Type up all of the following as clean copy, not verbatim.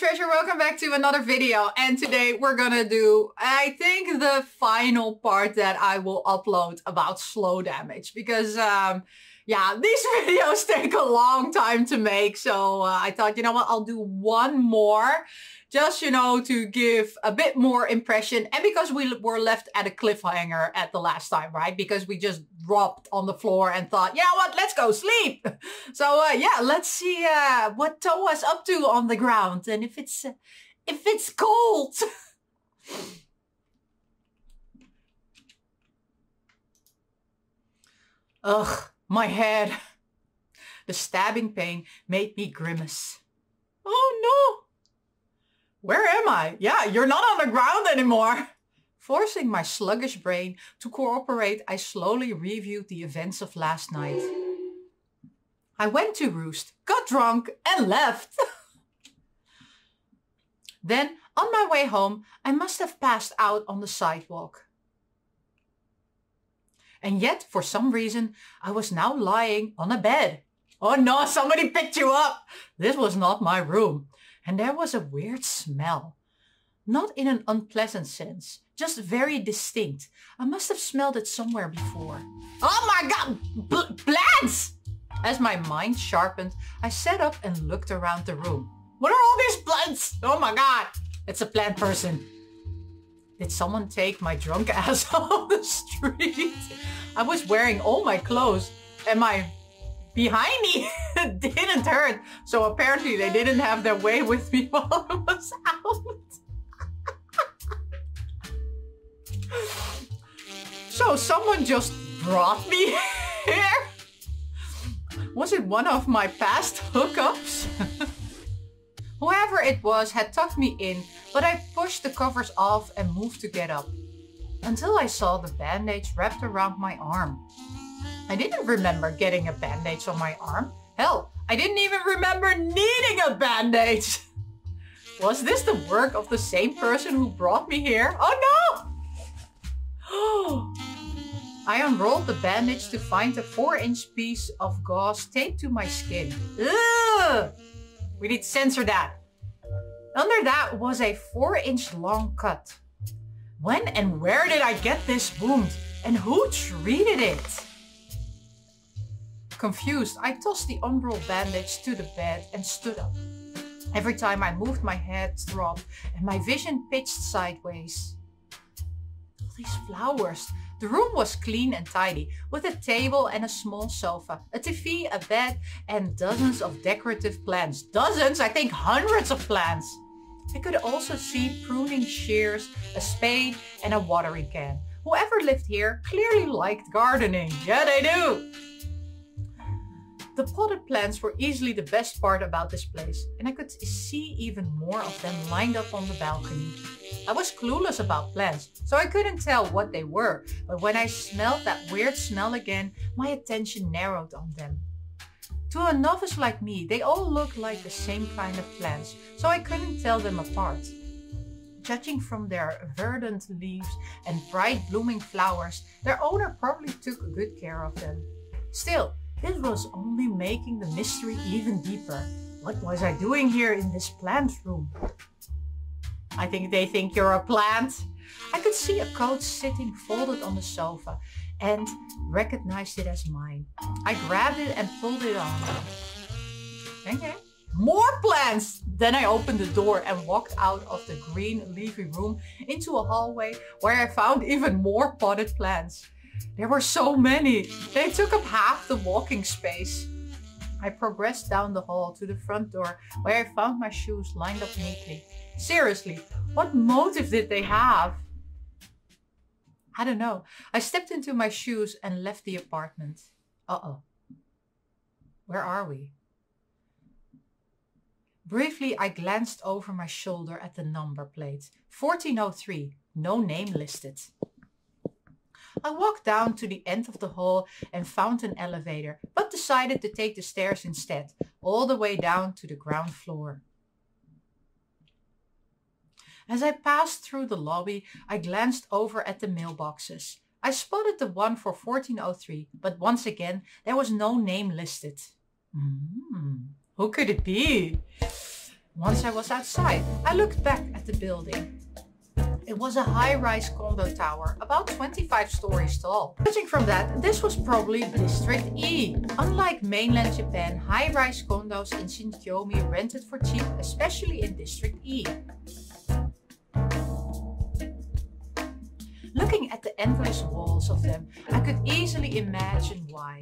treasure, welcome back to another video. And today we're gonna do, I think, the final part that I will upload about slow damage. Because, yeah, these videos take a long time to make. So I thought, you know what, I'll do one more. Just, you know, to give a bit more impression. And because we were left at a cliffhanger at the last time, right? Because we just dropped on the floor and thought, you know what, let's go sleep. So, yeah, let's see what Toa's up to on the ground. And if it's cold. Ugh, my head. The stabbing pain made me grimace. Oh, no. Where am I? Yeah, you're not on the ground anymore. Forcing my sluggish brain to cooperate, I slowly reviewed the events of last night. I went to roost, got drunk, and left. Then, on my way home, I must have passed out on the sidewalk. And yet, for some reason, I was now lying on a bed. Oh no, somebody picked you up! This was not my room. And there was a weird smell. Not in an unpleasant sense, just very distinct. I must have smelled it somewhere before. Oh my god! Plants! As my mind sharpened, I sat up and looked around the room. What are all these plants? Oh my god! It's a plant person. Did someone take my drunk ass off the street? I was wearing all my clothes and my behind me didn't hurt. So apparently they didn't have their way with me while I was out. So someone just brought me here? Was it one of my past hookups? Whoever it was had tucked me in, but I pushed the covers off and moved to get up. Until I saw the bandage wrapped around my arm. I didn't remember getting a bandage on my arm. Hell, I didn't even remember needing a bandage. Was this the work of the same person who brought me here? Oh no! I unrolled the bandage to find a 4-inch piece of gauze taped to my skin. Ugh! We need to censor that. Under that was a 4-inch long cut. When and where did I get this wound? And who treated it? Confused, I tossed the unrolled bandage to the bed and stood up. Every time I moved, my head throbbed and my vision pitched sideways. All these flowers. The room was clean and tidy, with a table and a small sofa, a TV, a bed, and dozens of decorative plants. Dozens? I think hundreds of plants. I could also see pruning shears, a spade, and a watering can. Whoever lived here clearly liked gardening. Yeah, they do! The potted plants were easily the best part about this place, and I could see even more of them lined up on the balcony. I was clueless about plants, so I couldn't tell what they were, but when I smelled that weird smell again, my attention narrowed on them. To a novice like me, they all looked like the same kind of plants, so I couldn't tell them apart. Judging from their verdant leaves and bright blooming flowers, their owner probably took good care of them. Still, this was only making the mystery even deeper. What was I doing here in this plant room? I think they think you're a plant. I could see a coat sitting folded on the sofa and recognized it as mine. I grabbed it and pulled it on. Okay. More plants! Then I opened the door and walked out of the green leafy room into a hallway where I found even more potted plants. There were so many. They took up half the walking space. I progressed down the hall to the front door where I found my shoes lined up neatly. Seriously, what motive did they have? I don't know. I stepped into my shoes and left the apartment. Uh-oh. Where are we? Briefly, I glanced over my shoulder at the number plate. 1403. No name listed. I walked down to the end of the hall and found an elevator, but decided to take the stairs instead, all the way down to the ground floor. As I passed through the lobby, I glanced over at the mailboxes. I spotted the one for 1403, but once again, there was no name listed. Who could it be? Once I was outside, I looked back at the building. It was a high-rise condo tower, about 25 stories tall. Judging from that, this was probably District E. Unlike mainland Japan, high-rise condos in Shinkomi rented for cheap, especially in District E. Looking at the endless walls of them, I could easily imagine why.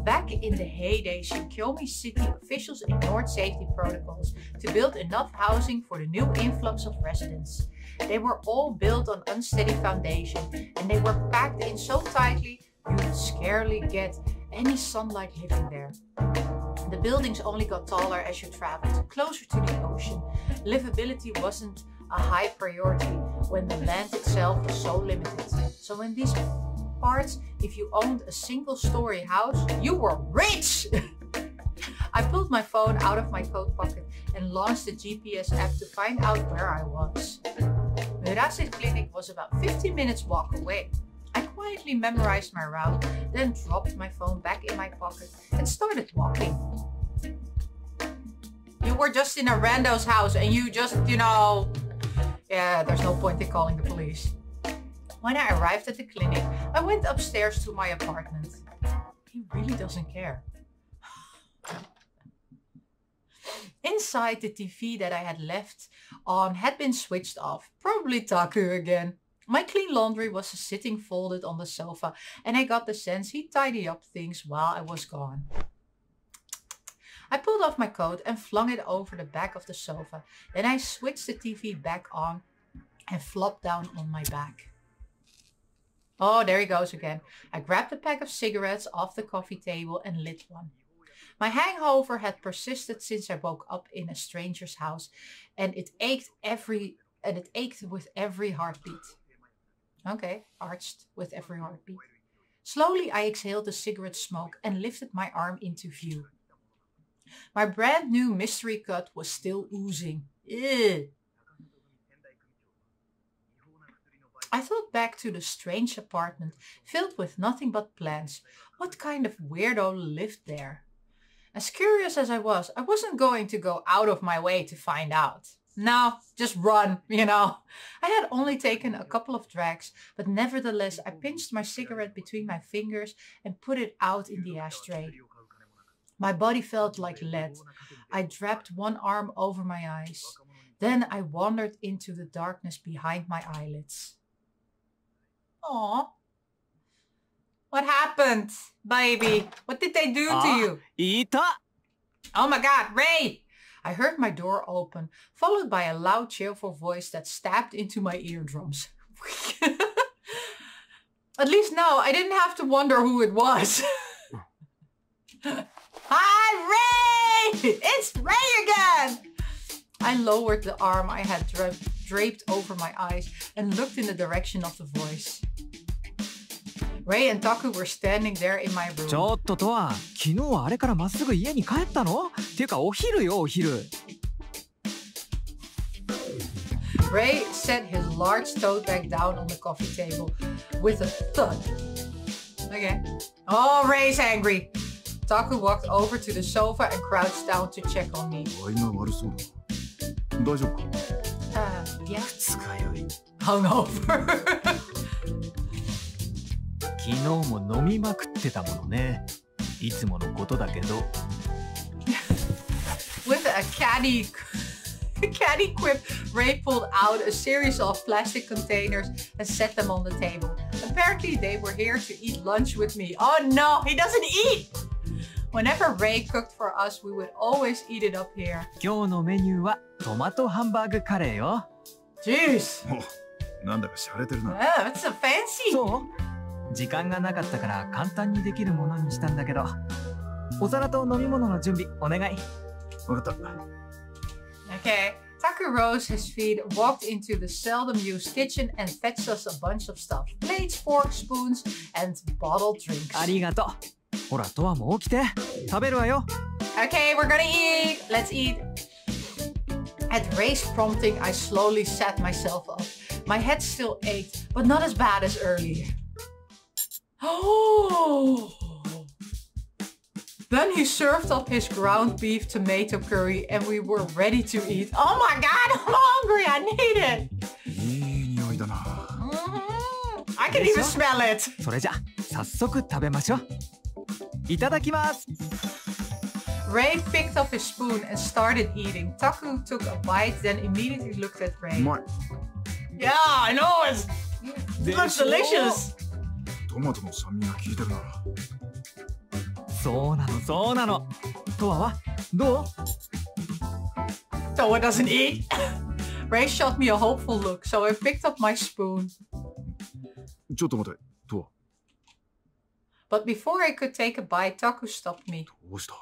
Back in the heyday, Shinkomi city officials ignored safety protocols to build enough housing for the new influx of residents. They were all built on unsteady foundation, and they were packed in so tightly you would scarcely get any sunlight living there. The buildings only got taller as you traveled, closer to the ocean. Livability wasn't a high priority when the land itself was so limited. So in these parts, if you owned a single-story house, you were rich! I pulled my phone out of my coat pocket and launched the GPS app to find out where I was. Murase's clinic was about 15 minutes walk away. I quietly memorized my route, then dropped my phone back in my pocket and started walking. You were just in a rando's house and you just, yeah, there's no point in calling the police. When I arrived at the clinic, I went upstairs to my apartment. He really doesn't care. Inside, the TV that I had left on had been switched off. Probably Taku again. My clean laundry was sitting folded on the sofa, and I got the sense he'd tidy up things while I was gone. I pulled off my coat and flung it over the back of the sofa. Then I switched the TV back on and flopped down on my back. Oh, there he goes again. I grabbed a pack of cigarettes off the coffee table and lit one. My hangover had persisted since I woke up in a stranger's house, and it ached with every heartbeat. Okay, arched with every heartbeat. Slowly, I exhaled the cigarette smoke and lifted my arm into view. My brand new mystery cut was still oozing. Ew. I thought back to the strange apartment filled with nothing but plants. What kind of weirdo lived there? As curious as I wasn't going to go out of my way to find out. No, just run, I had only taken a couple of drags, but nevertheless I pinched my cigarette between my fingers and put it out in the ashtray. My body felt like lead. I draped one arm over my eyes. Then I wandered into the darkness behind my eyelids. Aww. What happened, baby? What did they do to you? Ita! Oh my God, Ray! I heard my door open, followed by a loud, cheerful voice that stabbed into my eardrums. At least now I didn't have to wonder who it was. Hi, Ray! It's Ray again! I lowered the arm I had draped over my eyes and looked in the direction of the voice. Ray and Taku were standing there in my room. ちょっととは、昨日はあれからまっすぐ家に帰ったの？っていうかお昼よ、お昼。Ray set his large tote bag down on the coffee table with a thud. Okay. Oh, Ray's angry. Taku walked over to the sofa and crouched down to check on me. Yeah. Hungover. 昨日も飲みまくってたものね。いつものことだけど。With a catty quip, Ray pulled out a series of plastic containers and set them on the table. Apparently they were here to eat lunch with me. Oh no, he doesn't eat! Whenever Ray cooked for us, we would always eat it up here. 今日のメニューはトマトハンバーグカレーよ。Jeez. なんだか洒落てるな。Yeah, that's so fancy. そう？時間がなかったから簡単にできるものにしたんだけど。お皿と飲み物の準備お願い。わかった。Okay. Taku rose his feet, walked into the seldom used kitchen and fetched us a bunch of stuff. Plates, forks, spoons, and bottled drinks. ありがとう。ほら、トアも起きて。食べるわよ。Okay, we're gonna eat. Let's eat. At Ray's prompting, I slowly sat myself up. My head still ached, but not as bad as earlier. Oh! Then he served up his ground beef tomato curry and we were ready to eat. Oh my god, I'm hungry, I need it! いい匂いだな。I can even smell it! それじゃ早速食べましょう。いただきます。 Ray picked up his spoon and started eating. Taku took a bite, then immediately looked at Ray. うまい。 Yeah, I know, it looks delicious! トマトの酸味が効いてるな。そうなのそうなの。トワはどう？ Toa doesn't eat. Ray shot me a hopeful look, so I picked up my spoon. ちょっと待て、ト But before I could take a bite, Taku stopped me. ワ。どうした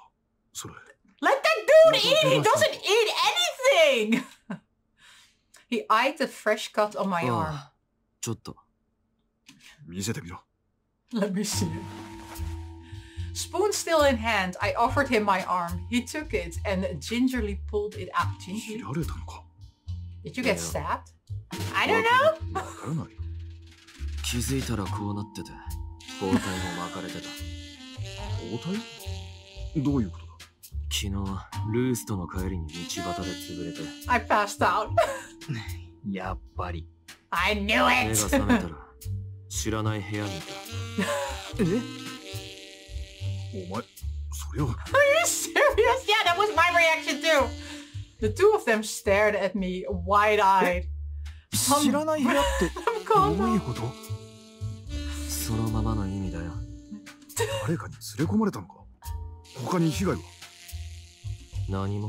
それ。 Let that dude eat! He doesn't eat anything! He eyed the fresh cut on my arm. ちょっと。見せてみろ。 Let me see it. Spoon still in hand, I offered him my arm. He took it and gingerly pulled it out. 切 Gingerly? られたのか。 Did you get stabbed? I don't know. わからないよ。気づいたらこうなってて包帯も巻かれてた。包帯？どういうことだ。昨日ルースとの帰りに道端で潰れて I passed out. やっぱり。I knew 目が it! 覚めたら知らない部屋にいた。え？お前、それは。 Are you serious? Yeah, that was my reaction too. The two of them stared at me, wide-eyed. 知らない部屋ってどういうこと？そのままの意味だよ。誰かに連れ込まれたのか。他に被害は？何も。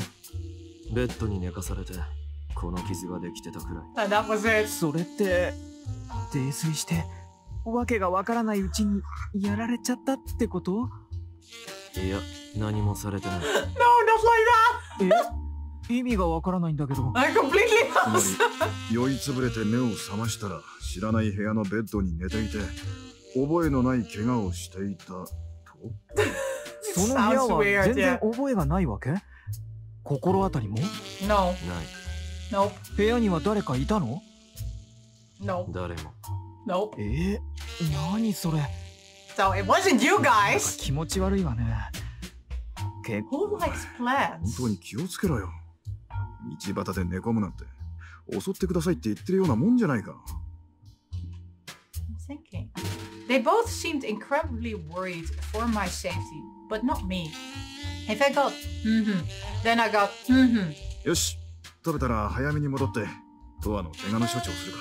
ベッドに寝かされてこの傷ができてたくらい。 And that was it. それって泥酔してわけがわからないうちにやられちゃったってこと？いや、何もされてない。 No, not like that! え？意味がわからないんだけど。 I completely つま lost. り酔いつぶれて目を覚ましたら知らない部屋のベッドに寝ていて覚えのない怪我をしていたと。その部屋 Sounds は weird, 全然 yeah. 覚えがないわけ？心当たりも？ No, ない。 nope, 部屋には誰かいたの？ nope, 誰も。 nope. 何それ？ So it wasn't you なんか guys. 気持ち悪いわね。結 Who likes 本 plants? 当に気をつけろよ。道端で寝込むなんて襲ってくださいって言ってるようなもんじゃないか。 I'm thinking. They both seemed incredibly worried for my safety, but not me. If I got then I got よし、食べたら早めに戻ってトアの怪我の処置をするか。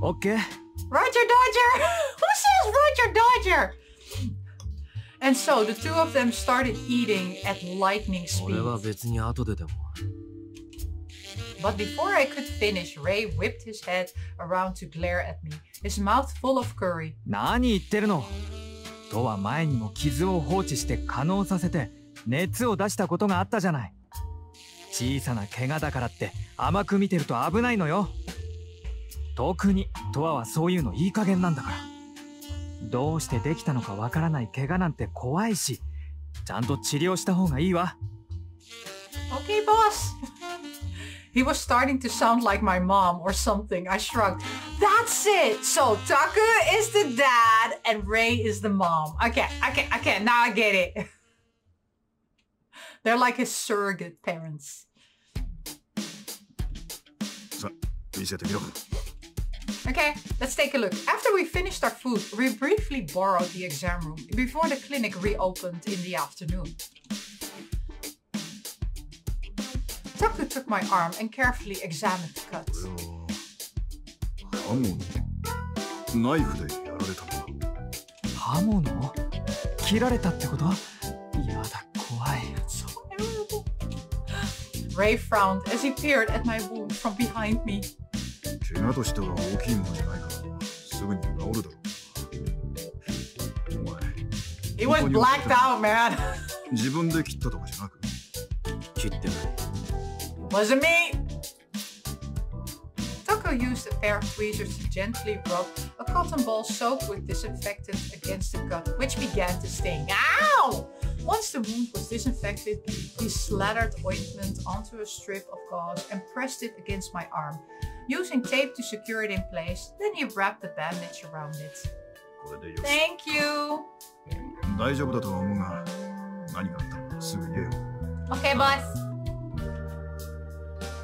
オッケー。 Roger Dodger! Who says Roger Dodger? And so the two of them started eating at lightning 俺 speed. は別に後ででも。 But before I could finish, Ray whipped his head around to glare at me, his mouth full of curry. 何言ってるの？とは前にも傷を放置して化膿させて熱を出したことがあったじゃない。小さな怪我だからって甘く見てると危ないのよ。特にトワはそういうのいい加減なんだから。どうしてできたのかわからない怪我なんて怖いし、ちゃんと治療した方がいいわ。 Okay, boss. He was starting to sound like my mom or something. I shrugged. That's it. So Taku is the dad and Ray is the mom. Okay. Now I get it. They're like his surrogate parents. さ、見せてみろ。 Okay, let's take a look. After we finished our food, we briefly borrowed the exam room before the clinic reopened in the afternoon. Taku took my arm and carefully examined the こ cuts. れは刃物。ナイフでやられたのか。刃物？切られたってこと？やだ、怖い。 So terrible. Ray frowned as he peered at my wound from behind me. 怪我としては大きいものじゃないからすぐに治るだろう。お前、 He was blacked out, man. 自分で切ったとかじゃなく。切ってない。 Wasn't me. Taku used a pair of tweezers to gently rub a cotton ball soaked with disinfectant against the cut, which began to sting. Ow! Once the wound was disinfected, he slathered ointment onto a strip of gauze and pressed it against my arm, using tape to secure it in place. Then he wrapped the bandage around it. これでよし。 Thank you. 大丈夫だとは思うが、何があったのすぐ言えよ。Okay, boss.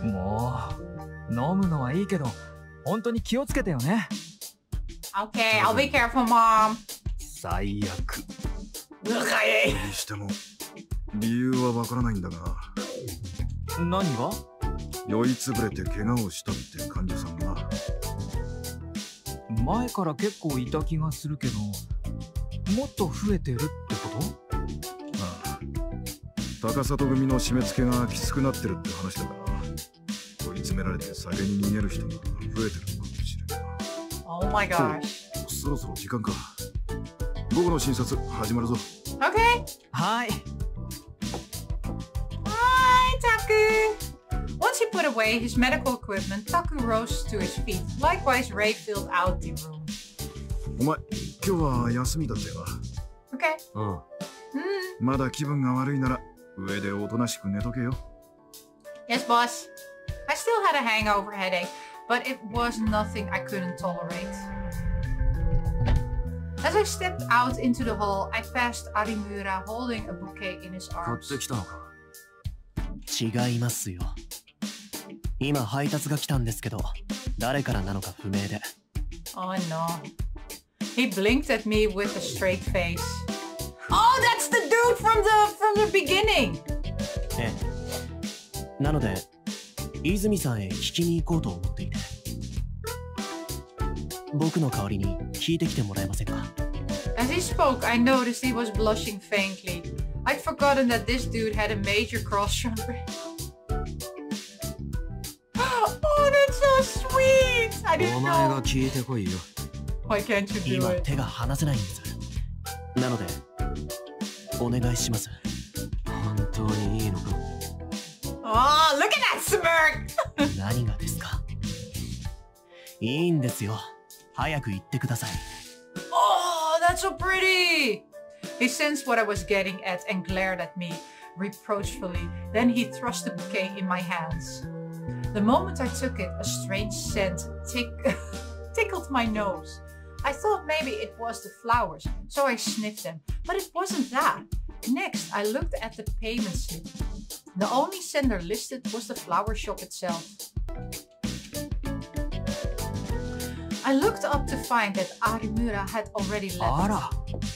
もう飲むのはいいけど本当に気をつけてよね。 Okay, I'll be careful, Mom. 最悪。にしても理由はわからないんだが、何が？酔いつぶれて怪我をしたって患者さんが。前から結構いた気がするけど、もっと増えてるってこと？ああ、高里組の締め付けがきつくなってるって話だから、追い詰められて酒に逃げる人が増えてるのかもしれない。 Oh my gosh. そろそろ時間か。午後の診察始まるぞ。 Okay. はい。 Hi, Taku. Once he put away his medical equipment, Taku rose to his feet. Likewise, Ray filled out the room. お前、今日は休みだったよな。 Okay. うん。まだ気分が悪いなら上でおとなしく寝とけよ。 Yes, boss. I still had a hangover headache, but it was nothing I couldn't tolerate. As I stepped out into the hall, I passed Arimura holding a bouquet in his 買っ arms. てきたのか。違いますよ。今配達が来たんですけど、誰からなのか不明で。Oh no. He blinked at me with a straight face. Oh, that's the dude from the beginning! ええ。なので、泉さんへ聞きに行こうと思っていて。僕の代わりに聞いてきてもらえませんか？ As he spoke, I noticed he was blushing faintly. I'd forgotten that this dude had a major crush on Ray. Oh, that's so sweet! I お didn't 前が know. 聞いてこいよ。 Why can't you do 今 it? 手が離せないんです。なので、お願いします。本当にいいのか。 Oh, look at that smirk! 何がですか？いいんですよ。早く言ってください。Oh, that's so pretty! He sensed what I was getting at and glared at me reproachfully. Then he thrust the bouquet in my hands. The moment I took it, a strange scent tickled my nose. I thought maybe it was the flowers, so I sniffed them, but it wasn't that. Next, I looked at the payment slip. The only sender listed was the flower shop itself. I looked up to find that Arimura had already left. あら、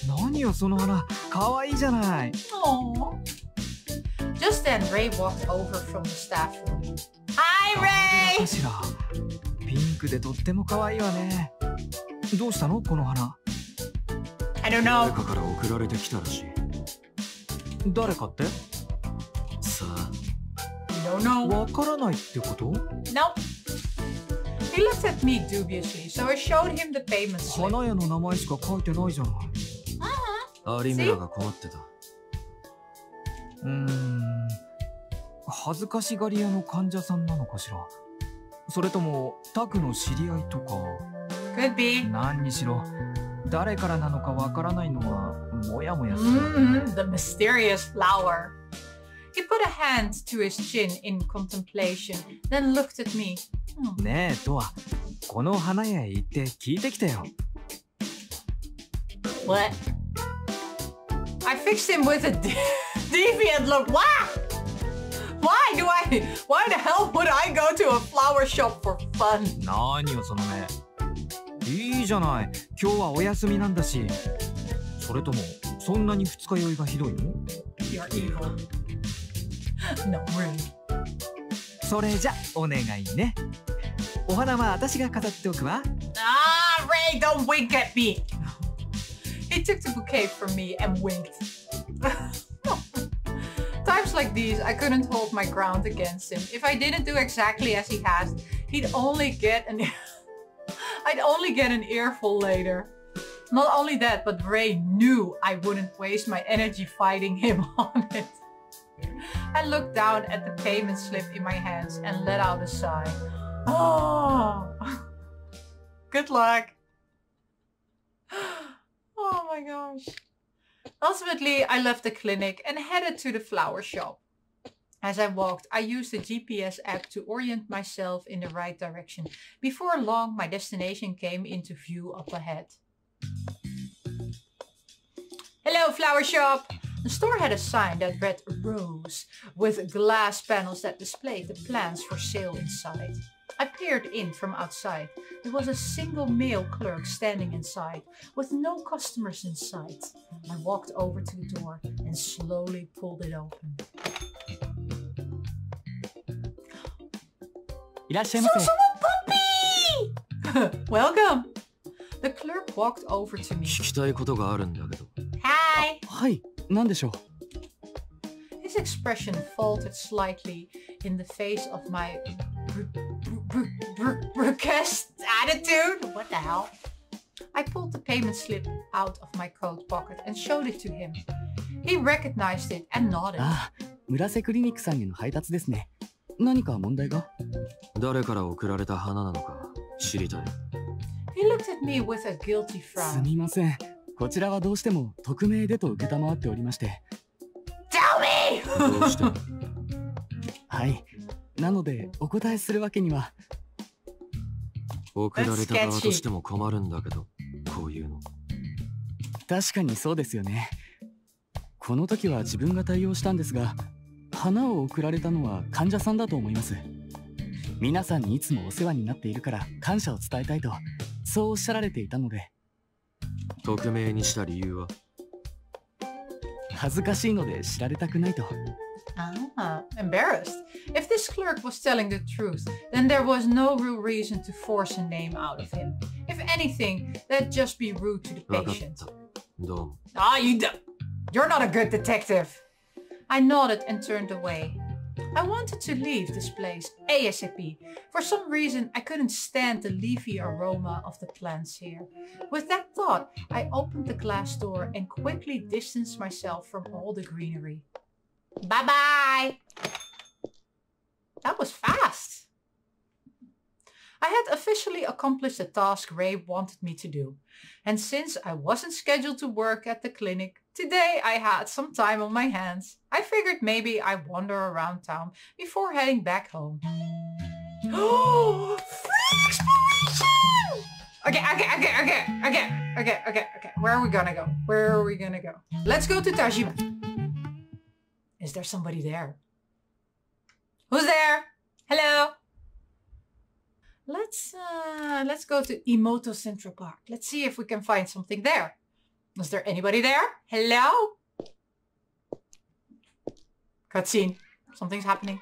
何よその花、可愛いじゃない。Aww. Just then, Ray walked over from the staff room. Hi, か Ray! しら。ピンクでとっても可愛いわね。どうしたのこの花？ I don't 誰 know. かから送られてきたらしい。誰かって？さあ、 I don't know. わからないってこと？ Nope. He looked at me dubiously, so I showed him the payment slip. 花屋の名前しか書いてないじゃない。有村が困ってた。恥ずかしがり屋の患者さんなのかしら。それともタクの知り合いとか。 Could be. 何にしろ誰からなのかわからないのはモヤモヤする。The mysterious flower. He put a hand to his chin in contemplation, then looked at me. ねえとはこの花屋へ行って聞いてきてよ。 What? I fixed him with a deviant look. Why? Why the hell would I go to a flower shop for fun? 何よその目。いいじゃない。今日はお休みなんだし。それともそんなに二日酔いがひどいの？ You're evil. No, really. それじゃお願いね。お花は私が飾っておくわ。Ah, Ray, don't wink at me. He took the bouquet from me and winked. Times like these, I couldn't hold my ground against him. If I didn't do exactly as he asked, I'd only get an earful later. Not only that, but Ray knew I wouldn't waste my energy fighting him on it. I looked down at the payment slip in my hands and let out a sigh. Oh, good luck. Oh my gosh. Ultimately, I left the clinic and headed to the flower shop. As I walked, I used the GPS app to orient myself in the right direction. Before long, my destination came into view up ahead. Hello, flower shop. The store had a sign that read Rose, with glass panels that displayed the plans for sale inside. I peered in from outside. There was a single male clerk standing inside, with no customers in sight. I walked over to the door and slowly pulled it open. Welcome! The clerk walked over to me. 聞きたいことがあるんだけど。Hi! はい、なんでしょう。 His expression faltered slightly in the face of my brusque attitude. What the hell? I pulled the payment slip out of my coat pocket and showed it to him. He recognized it and nodded. ああ、村瀬クリニックさんへの配達ですね。何か問題が？誰から送られた花なのか知りたい。He looked at me with a guilty す frown. みません。こちらはどうしても匿名でと受けたまわっておりまして。Tell me! どうして？はい。なのでお答えするわけには。送られた側としても困るんだけど、こういうの。確かにそうですよね。この時は自分が対応したんですが、花を贈られたのは患者さんだと思います。皆さんにいつもお世話になっているから感謝を伝えたいと、そうおっしゃられていたので。匿名にした理由は？恥ずかしいので知られたくないと。Ah, embarrassed. If this clerk was telling the truth, then there was no real reason to force a name out of him. If anything, that'd just be rude to the わかっ patient. た。どうも。Ah, you're not a good detective. I nodded and turned away. I wanted to leave this place ASAP. For some reason, I couldn't stand the leafy aroma of the plants here. With that thought, I opened the glass door and quickly distanced myself from all the greenery. Bye-bye! That was fast. I had officially accomplished the task Ray wanted me to do. And since I wasn't scheduled to work at the clinic, today I had some time on my hands. I figured maybe I'd wander around town before heading back home. Oh, free exploration! Okay. Where are we gonna go? Where are we gonna go? Let's go to Tajima. Is there somebody there? Who's there? Hello? Let's go to Imoto Central Park. Let's see if we can find something there. Is there anybody there? Hello? Cutscene. Something's happening.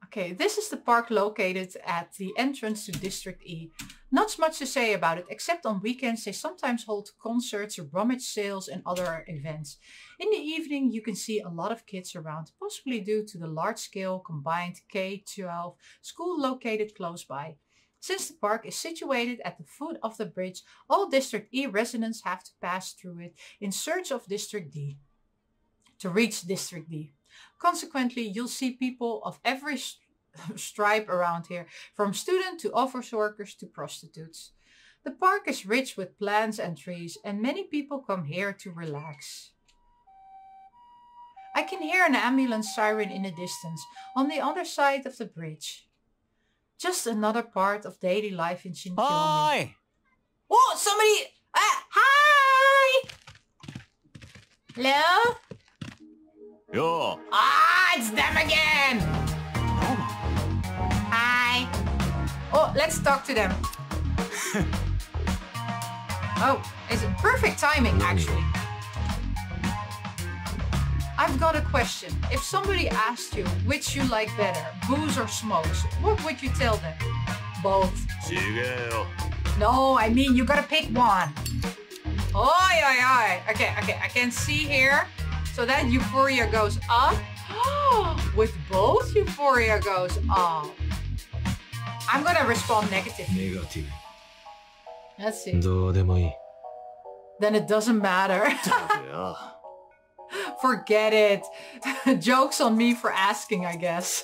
Okay, this is the park located at the entrance to District E. Not much to say about it, except on weekends they sometimes hold concerts, rummage sales and other events. In the evening you can see a lot of kids around, possibly due to the large-scale combined K-12 school located close by. Since the park is situated at the foot of the bridge, all District E residents have to pass through it in search of District D to reach District D. Consequently, you'll see people of every stripe around here, from student to office workers to prostitutes. The park is rich with plants and trees, and many people come here to relax. I can hear an ambulance siren in the distance, on the other side of the bridge. Just another part of daily life in Shinkiyomi. Hi! Oh, somebody! Hi! Hello? Yo! Ah, it's them again! Hi! Oh, let's talk to them. Oh, it's perfect timing, actually. I've got a question. If somebody asked you which you like better, booze or smokes, what would you tell them? Both. No, I mean you gotta pick one. Oi. Okay, I can see here. So that euphoria goes up. With both, euphoria goes up. I'm gonna respond negatively. Negative. Let's see. どうでもいい。 Then it doesn't matter. Forget it. Joke's on me for asking, I guess.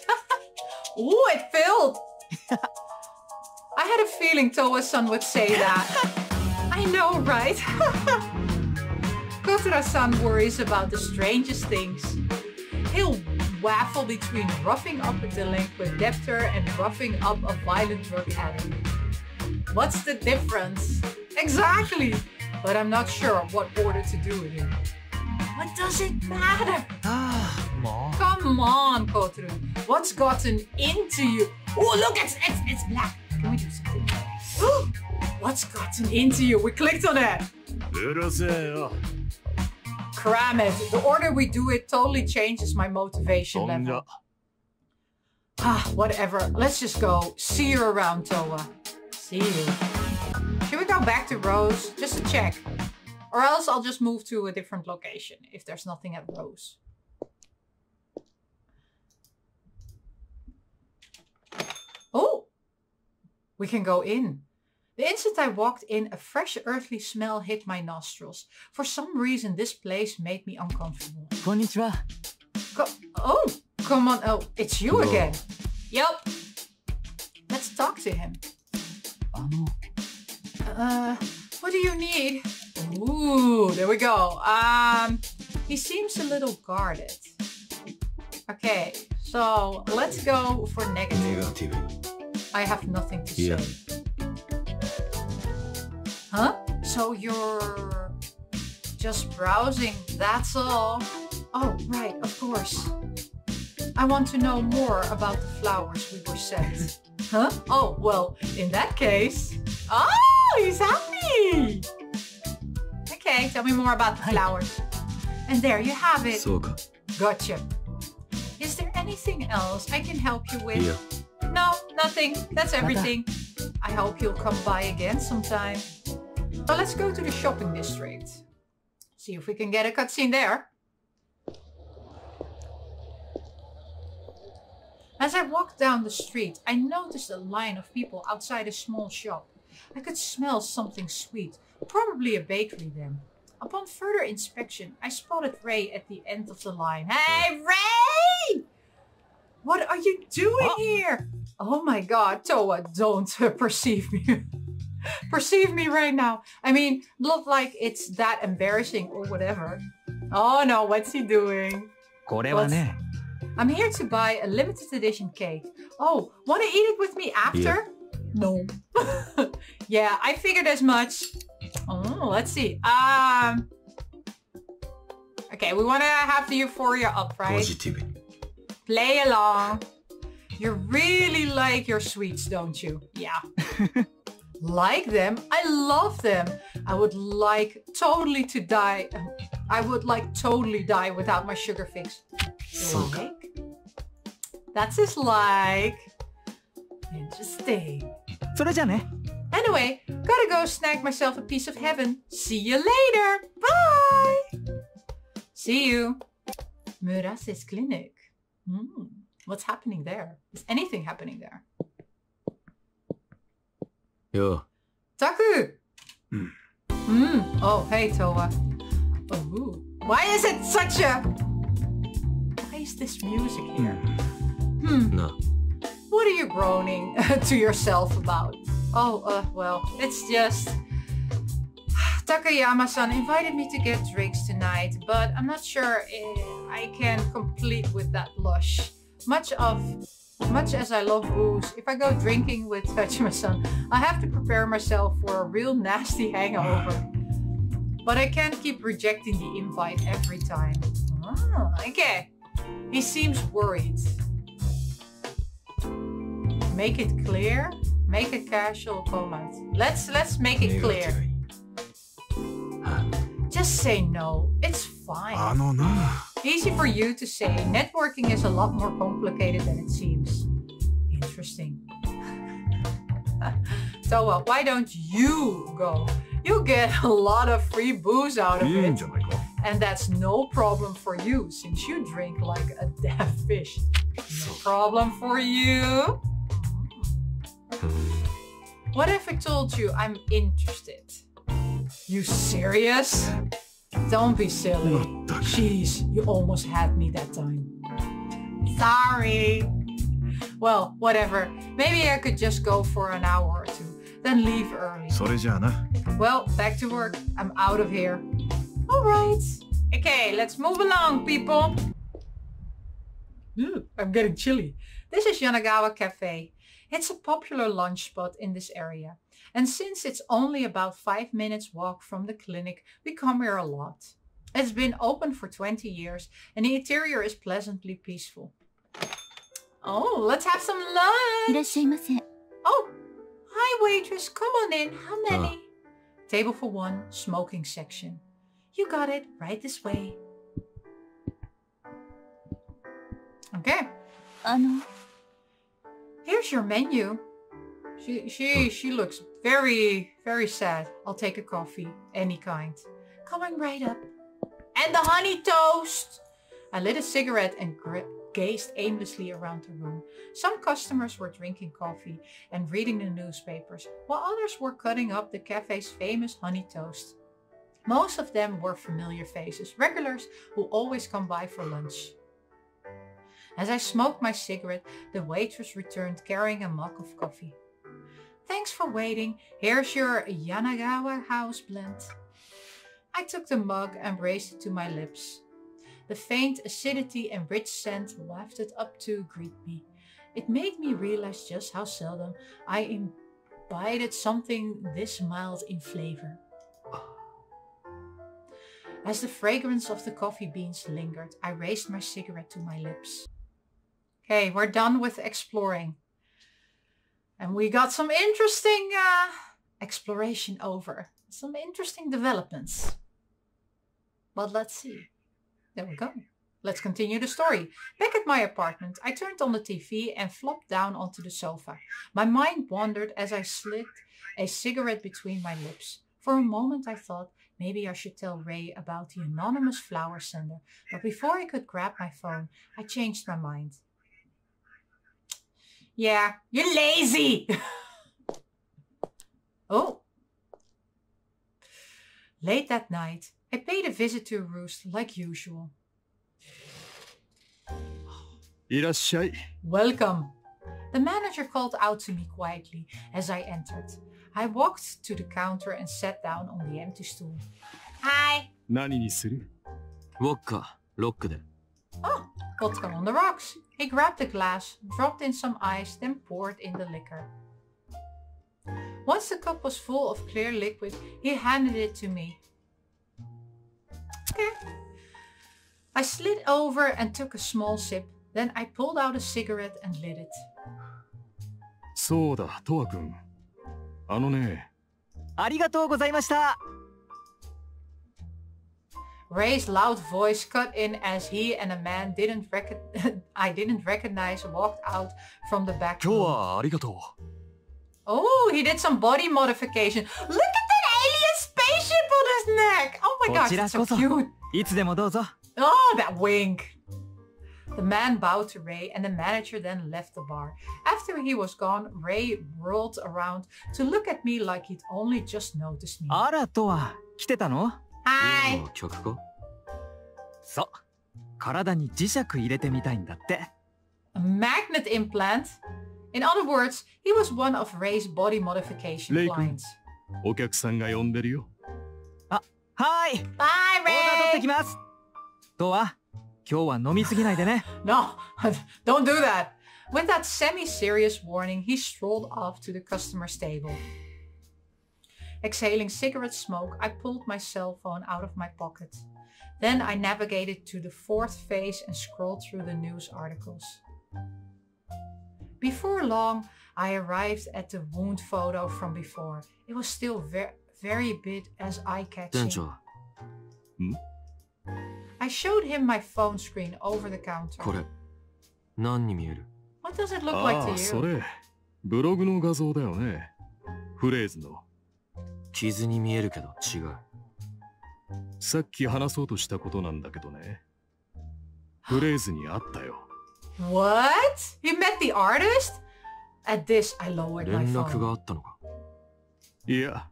Ooh, it filled. I had a feeling Toa-san would say that. I know, right? Kotura-san worries about the strangest things. He'll waffle between roughing up a delinquent debtor and roughing up a violent drug addict. What's the difference? Exactly. But I'm not sure what order to do it in. What does it matter? Come on, Kotru. What's gotten into you? Oh, look, it's black. Can we do something? What's gotten into you? We clicked on it. Cram it. The order we do it totally changes my motivation level. Whatever. Let's just go. See you around, Toa. See you. Should we go back to Rose? Just to check. Or else I'll just move to a different location if there's nothing at Rose. Oh! We can go in. The instant I walked in, a fresh earthly smell hit my nostrils. For some reason, this place made me uncomfortable. Konnichiwa. Oh, come on. Oh, it's you again. Yup. Let's talk to him. What do you need? Ooh, there we go. He seems a little guarded. Okay, so let's go for negative. I have nothing to say. Huh? So you're just browsing, that's all? Oh, right, of course. I want to know more about the flowers we were sent. Huh? Oh, well, in that case... Oh, he's happy! Okay, tell me more about the flowers. And there you have it. Gotcha. Is there anything else I can help you with? No, nothing. That's everything. I hope you'll come by again sometime. Well, let's go to the shopping district. See if we can get a cutscene there. As I walked down the street, I noticed a line of people outside a small shop. I could smell something sweet, probably a bakery then. Upon further inspection, I spotted Ray at the end of the line. Hey, Ray! What are you doing here? Oh my god, Toa, don't perceive me. Perceive me right now. I mean, not like it's that embarrassing or whatever. Oh no, what's he doing? I'm here to buy a limited edition cake. Oh, want to eat it with me after? Yeah. No. Yeah, I figured as much. Oh, let's see. Okay, we want to have the euphoria up, right? Play along. You really like your sweets, don't you? Yeah. Like them? I love them. I would like totally to die. I would like totally die without my sugar fix. Like? That's his like. Interesting. Anyway, gotta go snag myself a piece of heaven. See you later. Bye. See you. Murase's clinic. What's happening there? Is anything happening there? Yo. Taku! Oh, hey, Toa. Oh, why is it such a... Why is this music here? No. What are you groaning to yourself about? Oh, well, it's just... Takayama-san invited me to get drinks tonight, but I'm not sure I can complete with that lush. Much as I love booze, if I go drinking with Tajima-san, I have to prepare myself for a real nasty hangover. But I can't keep rejecting the invite every time. Okay. He seems worried. Make it clear? Make a casual comment. Let's make it clear. Just say no. It's fine. Easy for you to say. Networking is a lot more complicated than it seems. Interesting. So why don't you go? You get a lot of free booze out of it. And that's no problem for you since you drink like a dead fish. No problem for you. What if I told you I'm interested? You serious? Don't be silly. Jeez, you almost had me that time. Sorry. Well, whatever. Maybe I could just go for an hour or two, then leave early. Well, back to work. I'm out of here. Alright. Okay, let's move along, people. I'm getting chilly. This is Yanagawa Cafe. It's a popular lunch spot in this area. And since it's only about 5 minutes walk from the clinic, we come here a lot. It's been open for 20 years and the interior is pleasantly peaceful. Oh, let's have some lunch! Oh, hi waitress, come on in. How many? Table for one, smoking section. You got it, right this way. Okay. Here's your menu. She looks very, very sad. I'll take a coffee, any kind. Coming right up. And the honey toast! I lit a cigarette and gazed aimlessly around the room. Some customers were drinking coffee and reading the newspapers, while others were cutting up the cafe's famous honey toast. Most of them were familiar faces, regulars who always come by for lunch. As I smoked my cigarette, the waitress returned carrying a mug of coffee. Thanks for waiting. Here's your Yanagawa house blend. I took the mug and raised it to my lips. The faint acidity and rich scent wafted up to greet me. It made me realize just how seldom I imbibed something this mild in flavor. As the fragrance of the coffee beans lingered, I raised my cigarette to my lips. Okay, we're done with exploring. And we got some interesting exploration over. Some interesting developments. But let's see. There we go. Let's continue the story. Back at my apartment, I turned on the TV and flopped down onto the sofa. My mind wandered as I slid a cigarette between my lips. For a moment I thought maybe I should tell Ray about the anonymous flower sender. But before I could grab my phone, I changed my mind. Yeah, you're lazy! Oh. Late that night, I paid a visit to Roost like usual. Welcome. The manager called out to me quietly as I entered. I walked to the counter and sat down on the empty stool. Hi. Vodka, lockで. Oh, vodka on the rocks. He grabbed a glass, dropped in some ice, then poured in the liquor. Once the cup was full of clear liquid, he handed it to me. Okay. I slid over and took a small sip. Then I pulled out a cigarette and lit it. そうだ、トワ君。あのね。ありがとうございました。Ray's loud voice cut in as he and a man I didn't recognize walked out from the back room. 今日はありがとう。Oh, he did some body modification. Look at that alien spaceship on his neck. Oh my gosh, it's so cute. いつでもどうぞ。Oh, that wink. The man bowed to Ray and the manager then left the bar. After he was gone, Ray whirled around to look at me like he'd only just noticed me. あらとは来てたの？ Hi. 客か？そう。体に磁石入れてみたいんだって。A magnet implant? In other words, he was one of Ray's body modification clients. お客さんが呼んでるよ。あ、はい。Bye, Ray. オーダー取ってきます。とは今日は飲みすぎないでね。No, don't do that. With that semi-serious warning, he strolled off to the customer's table. Exhaling cigarette smoke, I pulled my cell phone out of my pocket. Then I navigated to the fourth phase and scrolled through the news articles. Before long, I arrived at the wound photo from before. It was still very bit as eye-catching. I showed him my phone screen over the counter. これ、何に見える？ What does it look like to you? それ、ブログの画像だよね。フレーズの。傷に見えるけど違う。さっき話そうとしたことなんだけどね。フレーズにあったよ。What? You met the artist? At this, I lowered my 連絡 phone. があったのか？いや、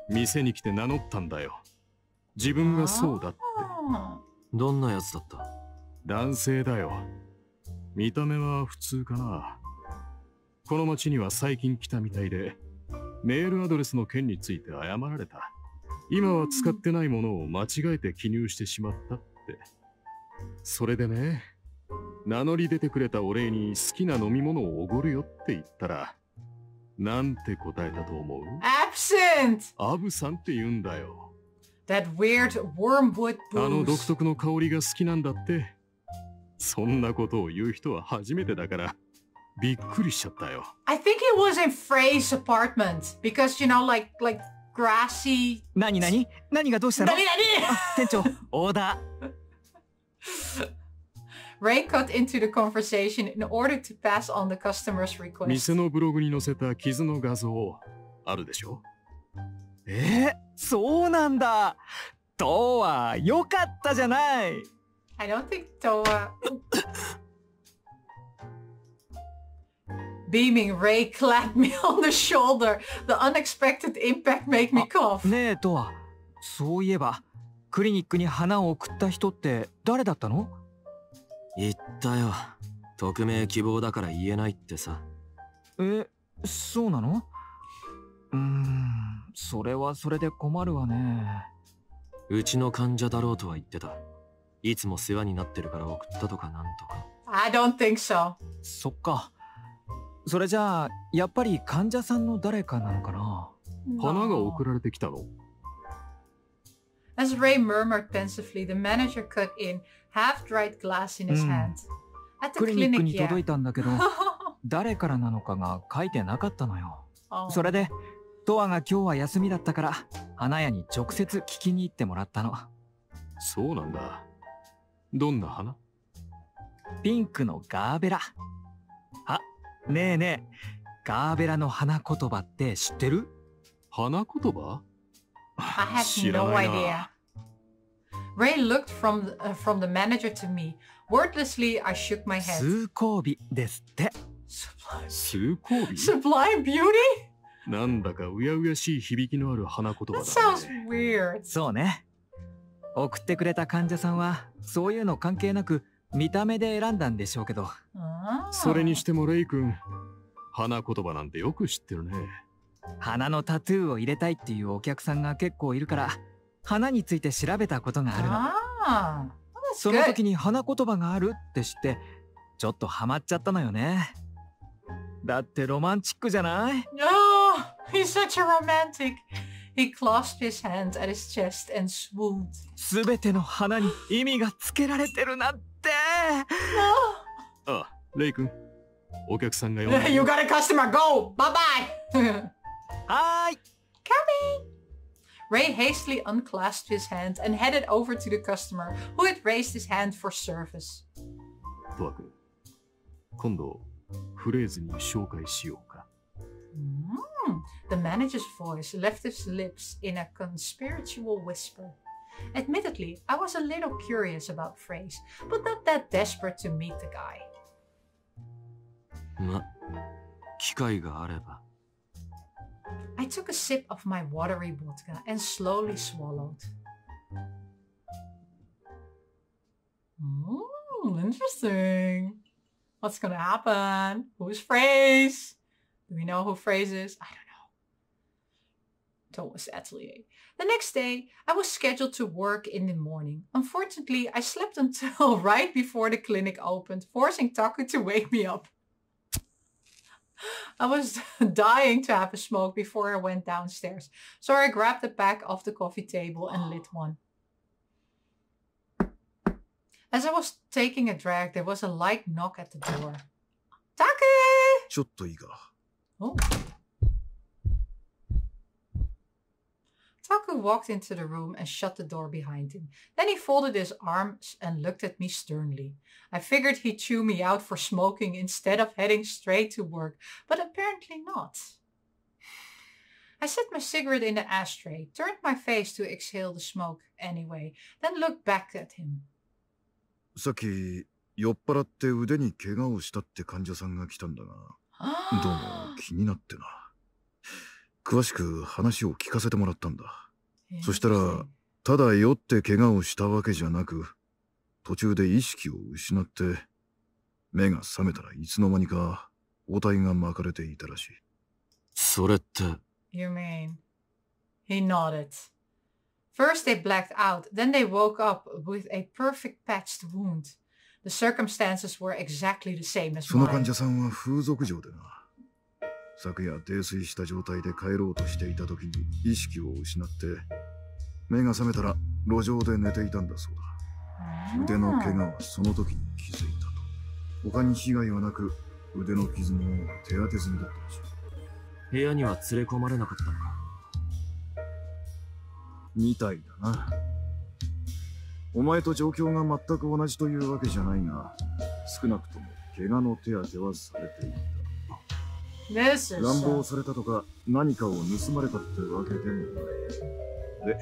店に来て名乗ったんだよ。自分がそうだって。どんなやつだった？男性だよ。見た目は普通かな。この町には最近来たみたいで、メールアドレスの件について謝られた。今は使ってないものを間違えて記入してしまったって。それでね、名乗り出てくれたお礼に好きな飲み物をおごるよって言ったら、なんて答えたと思う？ Absent! アブさんって言うんだよ。That weird wormwood あの独 booze. 特の香りが好きなんだって。そんなことを言う人は初めてだから、びっくりしちゃったよ。I think he was in Frey's apartment because, you know, like grassy. 何がどうしたの？何店長、オーダー。Ray cut into the conversation in order to pass on the customer's request. 店のブログに載せた傷の画像あるでしょ？そうなんだ。とはよかったじゃない。I don't think Toa. Beaming, Ray clapped me on the shoulder. The unexpected impact made me cough. ねえとは、そういえばクリニックに花を送った人って誰だったの？言ったよ。匿名希望だから言えないってさ。そうなの？それはそれで困るわね。うちの患者だろうとは言ってた。いつも世話になってるから送ったとかなんとか。I don't think so. そっか。それじゃあやっぱり患者さんの誰かなのかな？花が送られてきたの？ As Ray murmured pensively, the manager cut in half-dried glass in his hand. At the クリニック clinic, に yeah. 届いたんだけど、誰からなのかが書いてなかったのよ。Oh. それでトアが今日は休みだったから花屋に直接聞きに行ってもらったの。そうなんだ。どんな花？ピンクのガーベラ。あ、ねえねえ、ガーベラの花言葉って知ってる？花言葉？ I had 知ら no ない idea. な。 Ray looked from the manager to me. Wordlessly, I shook my head. 通行日ですって。Sublime, 通行日？ sublime beauty? なんだかうやうやしい響きのある花言葉 That だ sounds ね。weird. そうね。送ってくれた患者さんはそういうの関係なく見た目で選んだんでしょうけど。Ah. それにしてもレイ君、花言葉なんてよく知ってるね。花のタトゥーを入れたいっていうお客さんが結構いるから花について調べたことがあるの。Ah. Well, that's その good. 時に花言葉があるって知ってちょっとハマっちゃったのよね。だってロマンチックじゃない？ Oh, he's such a romantic. He clasped his hands at his chest and swooned. すべての花に意味がつけられてるなんて。あ、レイ君、お客さんが呼んで You got a customer. Go. Bye-bye. はーい。 Ray hastily unclasped his hand and headed over to the customer who had raised his hand for service. トワ君、今度フレーズに紹介しようか。The manager's voice left his lips in a conspiritual whisper. Admittedly, I was a little curious about Phrase, but not that desperate to meet the guy. ま、機会があれば。I took a sip of my watery vodka and slowly swallowed. Interesting. What's gonna happen? Who's Phrase? Do we know who Phrase is? I don't know. Thomas Atelier. The next day, I was scheduled to work in the morning. Unfortunately, I slept until right before the clinic opened, forcing Taku to wake me up. I was dying to have a smoke before I went downstairs, so I grabbed a pack off the coffee table and lit one. As I was taking a drag, there was a light knock at the door. Taku! ちょっといいか。 Oh. Taku walked into the room and shut the door behind him. Then he folded his arms and looked at me sternly. I figured he'd chew me out for smoking instead of heading straight to work, but apparently not. I set my cigarette in the ashtray, turned my face to exhale the smoke anyway, then looked back at him. さっき酔っ払って腕に怪我をしたって患者さんが来たんだが、どうも気になってな。詳しく話を聞かせてもらったんだ。そしたら、ただ酔って怪我をしたわけじゃなく、途中で意識を失って、目が覚めたらいつの間にか包帯が巻かれていたらしい。それって。You mean? He nodded. First they blacked out, then they woke up with a perfect patched wound. The circumstances were exactly the same as その患 mine. 者さんは風俗嬢でな。昨夜泥酔した状態で帰ろうとしていた時に意識を失って、目が覚めたら路上で寝ていたんだそうだ。腕の怪我はその時に気づいたと。他に被害はなく、腕の傷も手当て済みだったらしい。部屋には連れ込まれなかったのか。みたいだな。お前と状況が全く同じというわけじゃないが、少なくとも怪我の手当てはされていた。This is 乱暴されたとか何かを盗まれたってわけでもない。で、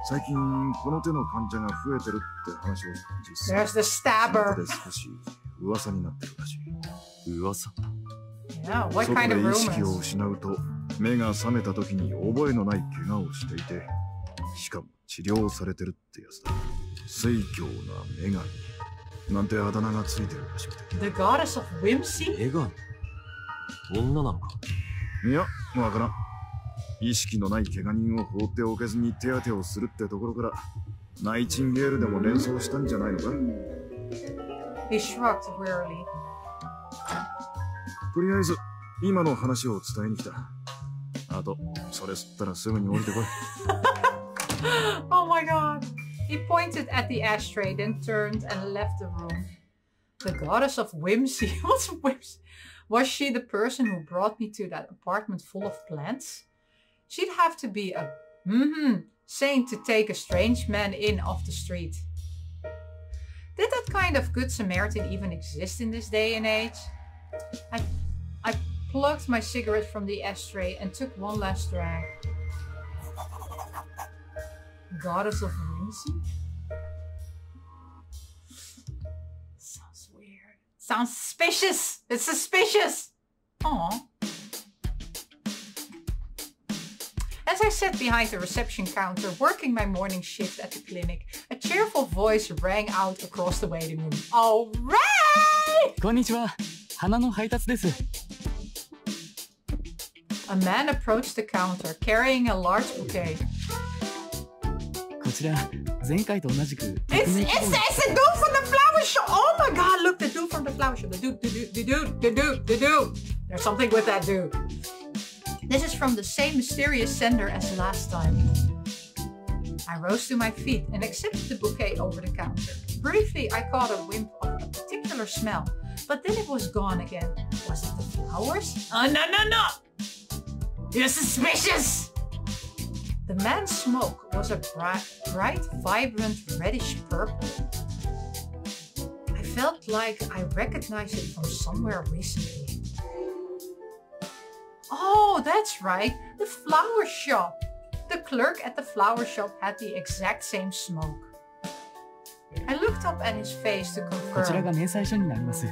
最近この手の患者が増えてるって話を実 There's the 際 stabber. で少し噂になってるらしい。噂 Yeah, what 外 kind で of 意識を rumors? 失うと目が覚めた時に覚えのない怪我をしていて、しかも治療されてるってやつだ。水狂な女神なんてあだ名がついてるらしくて。 The goddess of whimsy? 女神女なのか。いや、わからん。意識のない怪我人を放っておけずに手当てをするってところからナイチンゲールでも連想したんじゃないのか。 He shrugged wearily. とりあえず今の話を伝えに来た。あとそれ吸ったらすぐに降りてこい。Oh my god. He pointed at the ashtray, then turned and left the room. The goddess of whimsy? What's whimsy? Was she the person who brought me to that apartment full of plants? She'd have to be a saint to take a strange man in off the street. Did that kind of good Samaritan even exist in this day and age? I plucked my cigarette from the ashtray and took one last drag. Goddess of whimsy? Sounds weird. Sounds suspicious! It's suspicious! Aww. As I sat behind the reception counter, working my morning shift at the clinic, a cheerful voice rang out across the waiting room. Alright! こんにちは。花の配達です。A man approached the counter, carrying a large bouquet. こちら前回と同じく It's a dude from the flower shop! Oh my god, look, the dude from the flower shop. The dude. There's something with that dude. This is from the same mysterious sender as last time. I rose to my feet and accepted the bouquet over the counter. Briefly, I caught a whiff of a particular smell, but then it was gone again. Was it the flowers? Oh, no! You're suspicious! The man's smoke was a bright, vibrant, reddish purple. I felt like I recognized it from somewhere recently. Oh, that's right, the flower shop. The clerk at the flower shop had the exact same smoke. I looked up at his face to こちら confirm. が明細書になります。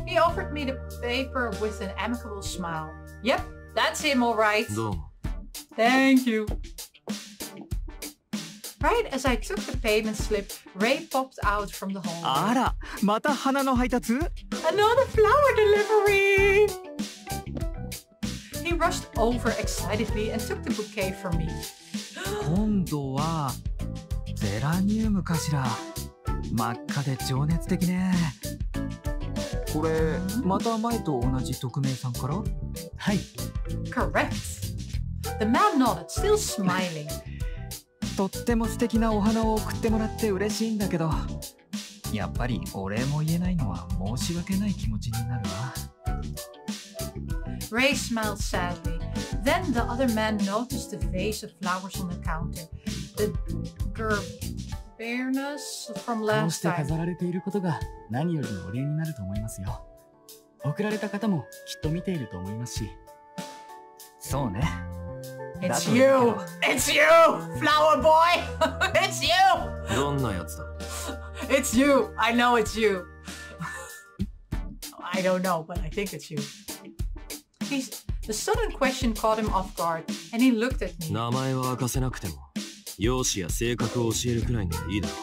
He offered me the paper with an amicable smile. Yep, that's him all right. どうも。 Thank you. Right as I took the payment slip, Ray popped out from the hallway. あら、また花の配達？ Another flower delivery! He rushed over excitedly and took the bouquet from me. 今度はゼラニウムかしら。真っ赤で情熱的ね。これまた前と同じ匿名さんから？はい。 Correct. The man nodded, still smiling. とっても素敵なお花を送ってもらって嬉しいんだけど、やっぱりお礼も言えないのは申し訳ない気持ちになるわ。Ray smiled sadly. Then the other man noticed the vase of flowers on the counter. The gerberas from こう last して time. 飾られていることが何よりのお礼になると思いますよ。送られた方もきっと見ていると思いますし。そうね。 It's you! It's you! Flower boy! It's you! どんなやつだ。 It's you! I know it's you. I don't know, but I think it's you. The sudden question caught him off guard, and he looked at me. 名前は明かせなくても、容姿や性格を教えるくらいならいいだろ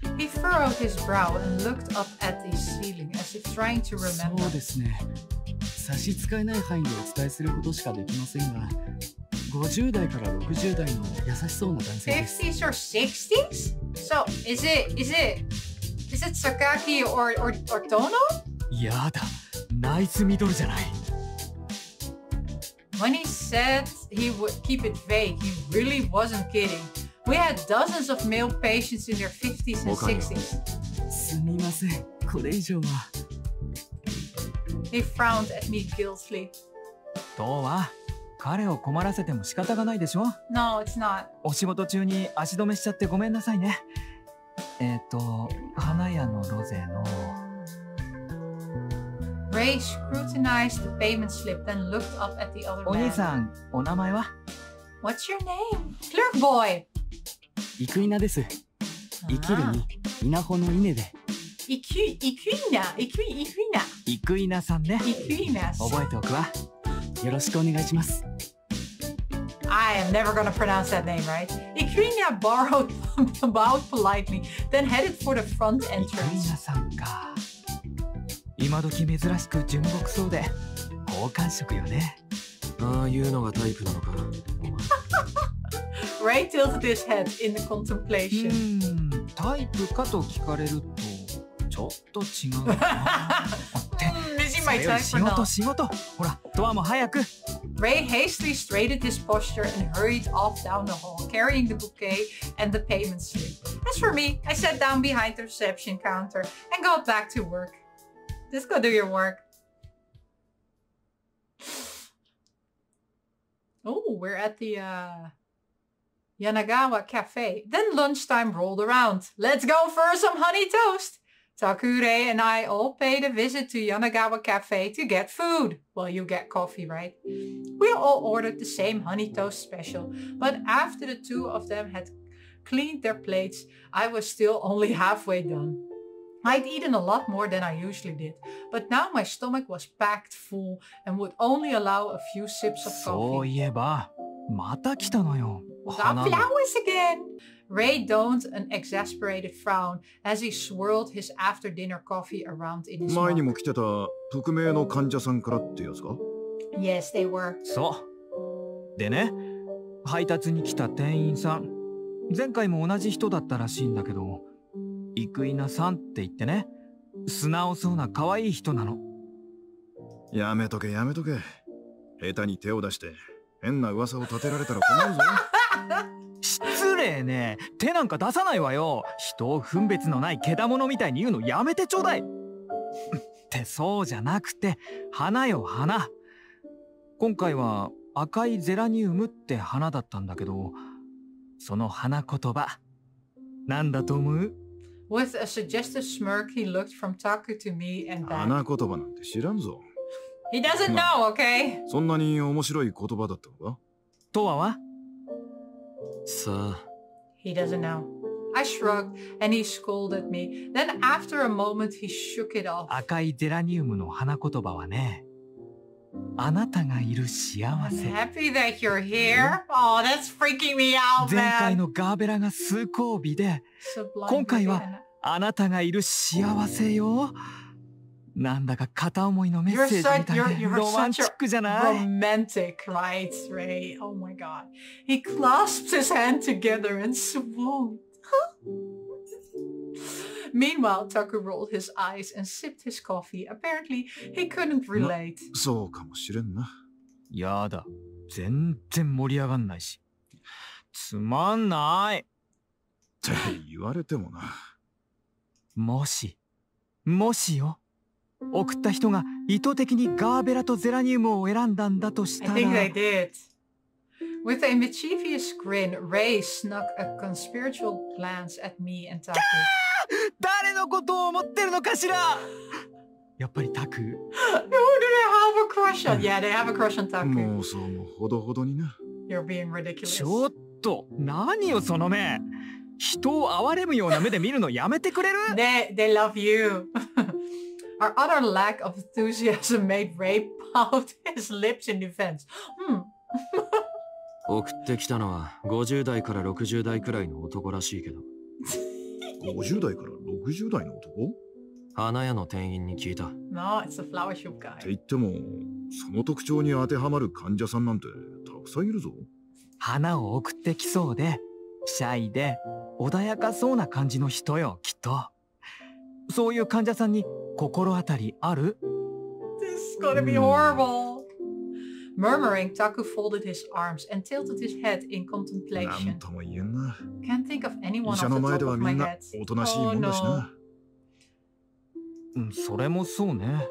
う。 He furrowed his brow and looked up at the ceiling as if trying to そ remember. うですね。差し支えない範囲でお伝えすることしかできませんが、50代から60代の優しそうな男性です。 50s or 60s? So, is it Sakaki or Tono? やだ、ナイスミドルじゃない。When he said he would keep it vague, he really wasn't kidding. We had dozens of male patients in their 50s and 60s. すみません、これ以上は。He frowned at me guiltily. どうは彼を困らせても仕方がないでしょ。 No, it's not. お仕事中に足止めしちゃってごめんなさいね。花屋のロゼの。Ray scrutinized the payment slip, then looked up at the other お兄 man. さん、お名前は？ What's your name? Clerk boy. 生稲です。生きるに稲穂の稲で。Ikuina. 生稲さんね。 Ikuina. 覚えておくわ。よろしくお願いします。I am never gonna pronounce that name right. Ikuina bowed politely, then headed for the front 生 entrance. 稲さんか。今時珍しく純朴そうで好感触よね。ああいうのがタイプなのか。 Ray tilted his head in the contemplation. タイプかと聞かれるとちょっと違うな。Is he そ my れより type 仕 or 事 not? 仕事。ほら、ドアも早く。 Ray hastily straightened his posture and hurried off down the hall, carrying the bouquet and the payment slip. As for me, I sat down behind the reception counter and got back to work. Just go do your work. Oh, we're at the Yanagawa Cafe. Then lunchtime rolled around. Let's go for some honey toast. Takure and I all paid a visit to Yanagawa Cafe to get food. Well, you get coffee, right? We all ordered the same honey toast special, but after the two of them had cleaned their plates, I was still only halfway done. I'd eaten a lot more than I usually did, but now my stomach was packed full and would only allow a few sips of そう coffee. いえばまた来たのよ。 Got 花の flowers again! Ray donned an exasperated frown as he swirled his after-dinner coffee around in his 前に mug. も来てた匿名の患者さんからってやつか？ Yes, they were. そうでね、配達に来た店員さん、前回も同じ人だったらしいんだけど、生稲さんって言ってね、素直そうな可愛い人なの。やめとけやめとけ。下手に手を出して変な噂を立てられたら困るぞ。失礼ね。手なんか出さないわよ。人を分別のないけだものみたいに言うのやめてちょうだい。ってそうじゃなくて、花よ花。今回は赤いゼラニウムって花だったんだけど、その花言葉なんだと思う？ With a suggestive smirk, he looked from Taku to me and back. 花言葉なんて知らんぞ。 He doesn't know, okay? そんなに面白い言葉だったのか？とはさあ、 He doesn't know. I shrugged and he scolded me. Then after a moment, he shook it off. 赤いゼラニウムの花言葉はね、あなたがいる幸 I'm せ。 happy that you're here. Oh, that's freaking me out, 前回 man. のガーベラが崇高美で、 Sublime 今回は Rihanna. あなたがいる幸せよ。なんだか片思いのメッ You're セージみたい such, で you're ロマン such チックじゃ a ない？ romantic, right, Ray? Oh my god. He clasped his hand together and swooned. Meanwhile, Taku rolled his eyes and sipped his coffee. Apparently, he couldn't relate. そうかもしれんな。やだ。全然盛り上がんないし。つまんない。って言われてもな。もしよ。送った人が意図的にガーベラとゼラニウムを選んだんだとした I ら。 think they did. With a mischievous grin, Ray snuck a conspiratorial glance at me and Taku. 誰のことを思ってるのかしら。やっぱりタク。Who do they have a crush on? Yeah, they have a crush on Taku. もうそうもほどほどにな。 You're being ridiculous. ちょっと何よその目。人を憐れむような目で見るのやめてくれる？ They love you. Our utter lack of enthusiasm made Ray pout his lips in defense. 送ってきたのは50代から60代くらいの男らしいけど。50代から60代の男？花屋の店員に聞いた。No, it's the flower shop って guy. 言っても、その特徴に当てはまる患者さんなんてたくさんいるぞ。花を送ってきそうで、シャイで穏やかそうな感じの人よ、きっと。そういう患者さんに心当たりある？ This is gonna be horrible. Murmuring, Taku folded his arms and tilted his head in なん contemplation. とも言えんな。 Can't think of 医 anyone 者 off の the 前で top は of み my んな head. おとなしい Oh もんだし no. な。それもそうね。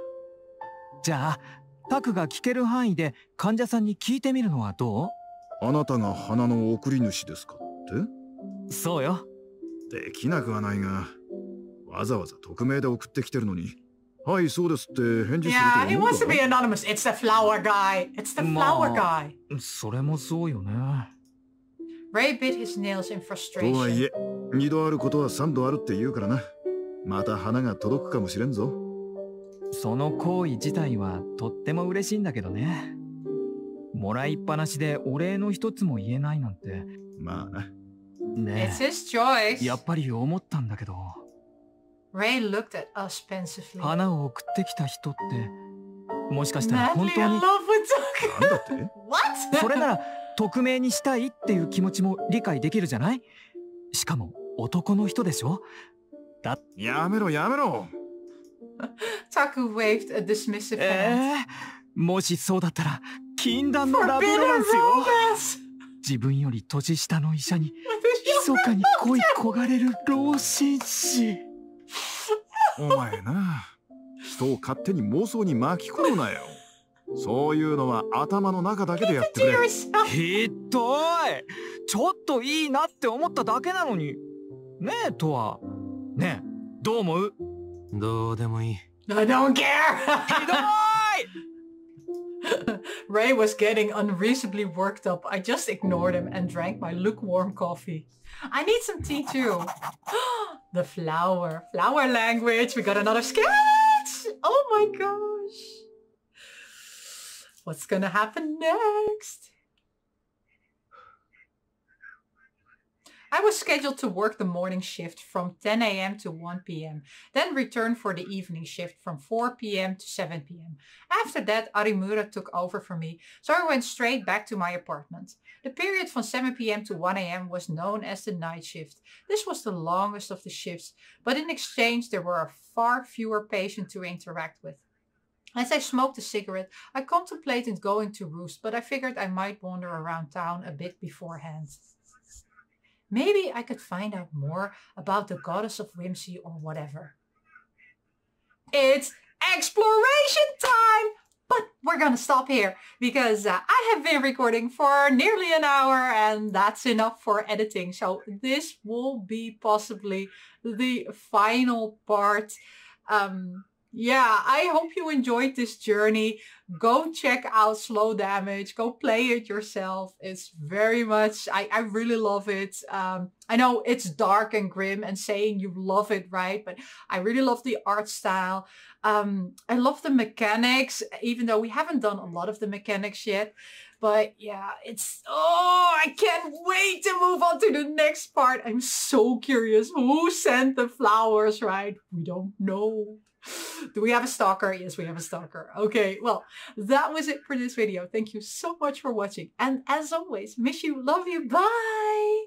じゃあ、タクが聞ける範囲で患者さんに聞いてみるのはどあなたが花の送り主ですかって？そうよ。できなくはないが、わざわざ匿名で送ってきてるのに、はい、そうですって返事する Yeah, と he 思う wants to be か？ anonymous. It's the flower guy. It's the flower guy. それもそうよね。Ray bit his nails in とはい frustration. え、二度あることは三度あるって言うからな。また花が届くかもしれんぞ。その行為自体はとっても嬉しいんだけどね。もらいっぱなしでお礼の一つも言えないなんて。まあな。 It's ね his choice. え、やっぱり思ったんだけど、 Ray looked at us pensively. 花を送ってきた人って、もしかしたら本 Madly 当 in に love with Taku. なんだって？ What? それなら匿名にしたいっていう気持ちも理解できるじゃない？しかも男の人でしょ？やめろやめろ。 Taku waved a dismissive hand. もしそうだったら禁断のラブロ Forbidden マンスよ。 romance. 自分より年下の医者に密かに恋焦がれる老紳士。お前な、人を勝手に妄想に巻き込むなよ。そういうのは頭の中だけでやってくれ。 Yourself. ひどい。ちょっといいなって思っただけなのに。ねえとは。ねえ、どう思う？どうでもいい。I don't care. ひどい。 Ray was getting unreasonably worked up. I just ignored him and drank my lukewarm coffee. I need some tea too. The flower language. We got another sketch. Oh my gosh. What's gonna happen next? I was scheduled to work the morning shift from 10 a.m. to 1 p.m., then return for the evening shift from 4 p.m. to 7 p.m. After that, Arimura took over for me, so I went straight back to my apartment. The period from 7 p.m. to 1 a.m. was known as the night shift. This was the longest of the shifts, but in exchange there were far fewer patients to interact with. As I smoked a cigarette, I contemplated going to roost, but I figured I might wander around town a bit beforehand. Maybe I could find out more about the goddess of whimsy or whatever. It's exploration time! But we're gonna stop here because I have been recording for nearly an hour and that's enough for editing. So this will be possibly the final part. Yeah, I hope you enjoyed this journey. Go check out Slow Damage. Go play it yourself. It's very much, I really love it. I know it's dark and grim and saying you love it, right? But I really love the art style. I love the mechanics, even though we haven't done a lot of the mechanics yet. But yeah, I can't wait to move on to the next part. I'm so curious. Who sent the flowers, right? We don't know. Do we have a stalker? Yes, we have a stalker. Okay, well, that was it for this video. Thank you so much for watching. And as always, miss you, love you, bye!